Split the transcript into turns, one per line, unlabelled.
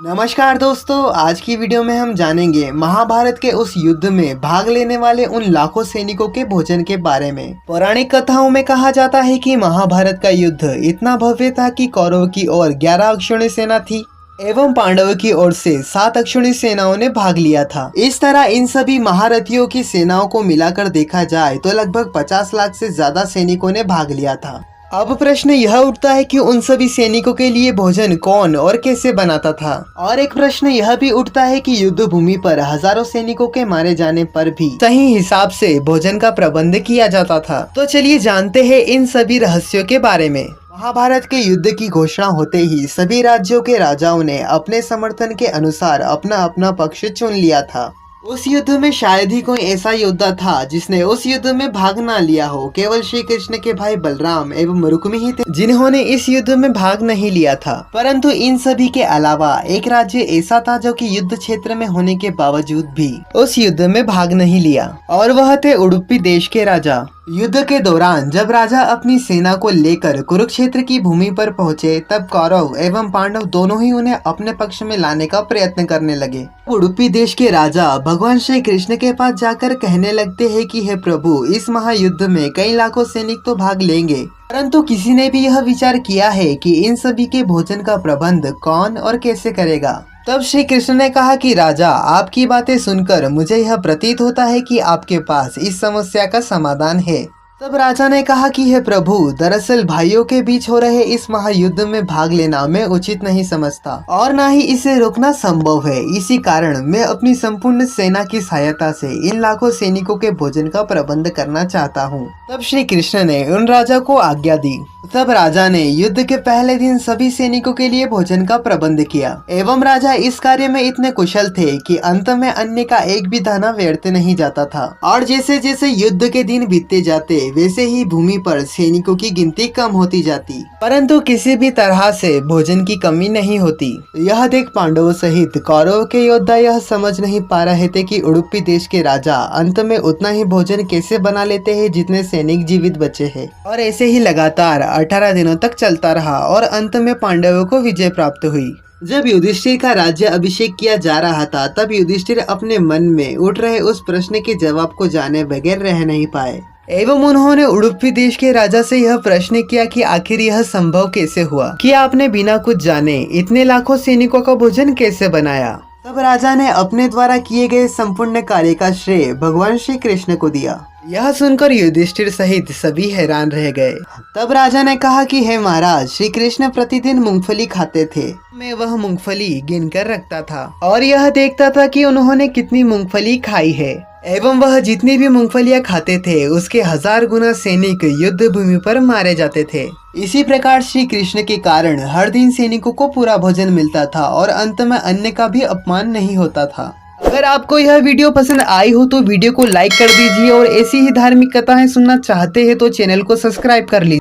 नमस्कार दोस्तों, आज की वीडियो में हम जानेंगे महाभारत के उस युद्ध में भाग लेने वाले उन लाखों सैनिकों के भोजन के बारे में। पौराणिक कथाओं में कहा जाता है कि महाभारत का युद्ध इतना भव्य था कि कौरव की ओर 11 अक्षौणी सेना थी एवं पांडव की ओर से 7 अक्षौणी सेनाओं ने भाग लिया था। इस तरह इन सभी महारथियों की सेनाओं को मिलाकर देखा जाए तो लगभग 50 लाख से ज्यादा सैनिकों ने भाग लिया था। अब प्रश्न यह उठता है कि उन सभी सैनिकों के लिए भोजन कौन और कैसे बनाता था, और एक प्रश्न यह भी उठता है कि युद्ध भूमि पर हजारों सैनिकों के मारे जाने पर भी सही हिसाब से भोजन का प्रबंध किया जाता था। तो चलिए जानते हैं इन सभी रहस्यों के बारे में। महाभारत के युद्ध की घोषणा होते ही सभी राज्यों के राजाओं ने अपने समर्थन के अनुसार अपना अपना पक्ष चुन लिया था। उस युद्ध में शायद ही कोई ऐसा योद्धा था जिसने उस युद्ध में भाग ना लिया हो। केवल श्री कृष्ण के भाई बलराम एवं रुक्मी ही थे जिन्होंने इस युद्ध में भाग नहीं लिया था। परंतु इन सभी के अलावा एक राज्य ऐसा था जो कि युद्ध क्षेत्र में होने के बावजूद भी उस युद्ध में भाग नहीं लिया, और वह थे उडुपी देश के राजा। युद्ध के दौरान जब राजा अपनी सेना को लेकर कुरुक्षेत्र की भूमि पर पहुंचे, तब कौरव एवं पांडव दोनों ही उन्हें अपने पक्ष में लाने का प्रयत्न करने लगे। उडुपी देश के राजा भगवान श्री कृष्ण के पास जाकर कहने लगते हैं कि हे प्रभु, इस महायुद्ध में कई लाखों सैनिक तो भाग लेंगे, परंतु किसी ने भी यह विचार किया है कि इन सभी के भोजन का प्रबंध कौन और कैसे करेगा। तब श्री कृष्ण ने कहा कि राजा, आपकी बातें सुनकर मुझे यह प्रतीत होता है कि आपके पास इस समस्या का समाधान है। तब राजा ने कहा कि हे प्रभु, दरअसल भाइयों के बीच हो रहे इस महायुद्ध में भाग लेना मैं उचित नहीं समझता और न ही इसे रोकना संभव है। इसी कारण मैं अपनी संपूर्ण सेना की सहायता से इन लाखों सैनिकों के भोजन का प्रबंध करना चाहता हूँ। तब श्री कृष्ण ने उन राजा को आज्ञा दी। तब राजा ने युद्ध के पहले दिन सभी सैनिकों के लिए भोजन का प्रबंध किया एवं राजा इस कार्य में इतने कुशल थे कि अंत में अन्न का एक भी दाना व्यर्थ नहीं जाता था। और जैसे जैसे युद्ध के दिन बीतते जाते वैसे ही भूमि पर सैनिकों की गिनती कम होती जाती, परंतु किसी भी तरह से भोजन की कमी नहीं होती। यह देख पांडवों सहित कौरव के योद्धा यह समझ नहीं पा रहे थे कि उडुपी देश के राजा अंत में उतना ही भोजन कैसे बना लेते हैं जितने सैनिक जीवित बचे हैं। और ऐसे ही लगातार 18 दिनों तक चलता रहा और अंत में पांडवों को विजय प्राप्त हुई। जब युधिष्ठिर का राज्य अभिषेक किया जा रहा था, तब युधिष्ठिर अपने मन में उठ रहे उस प्रश्न के जवाब को जाने बगैर रह नहीं पाए एवं उन्होंने उडुपी देश के राजा से यह प्रश्न किया कि आखिर यह संभव कैसे हुआ कि आपने बिना कुछ जाने इतने लाखों सैनिकों का भोजन कैसे बनाया। तब राजा ने अपने द्वारा किए गए संपूर्ण कार्य का श्रेय भगवान श्री कृष्ण को दिया। यह सुनकर युधिष्ठिर सहित सभी हैरान रह गए। तब राजा ने कहा कि हे महाराज, श्री कृष्ण प्रतिदिन मूंगफली खाते थे। मैं वह मूंगफली गिनकर रखता था और यह देखता था कि उन्होंने कितनी मूंगफली खाई है एवं वह जितनी भी मूंगफलियां खाते थे उसके 1000 गुना सैनिक युद्ध भूमि पर मारे जाते थे। इसी प्रकार श्री कृष्ण के कारण हर दिन सैनिकों को पूरा भोजन मिलता था और अंत में अन्न का भी अपमान नहीं होता था। अगर आपको यह वीडियो पसंद आई हो तो वीडियो को लाइक कर दीजिए और ऐसी ही धार्मिक कथाएं सुनना चाहते हैं तो चैनल को सब्सक्राइब कर लीजिए।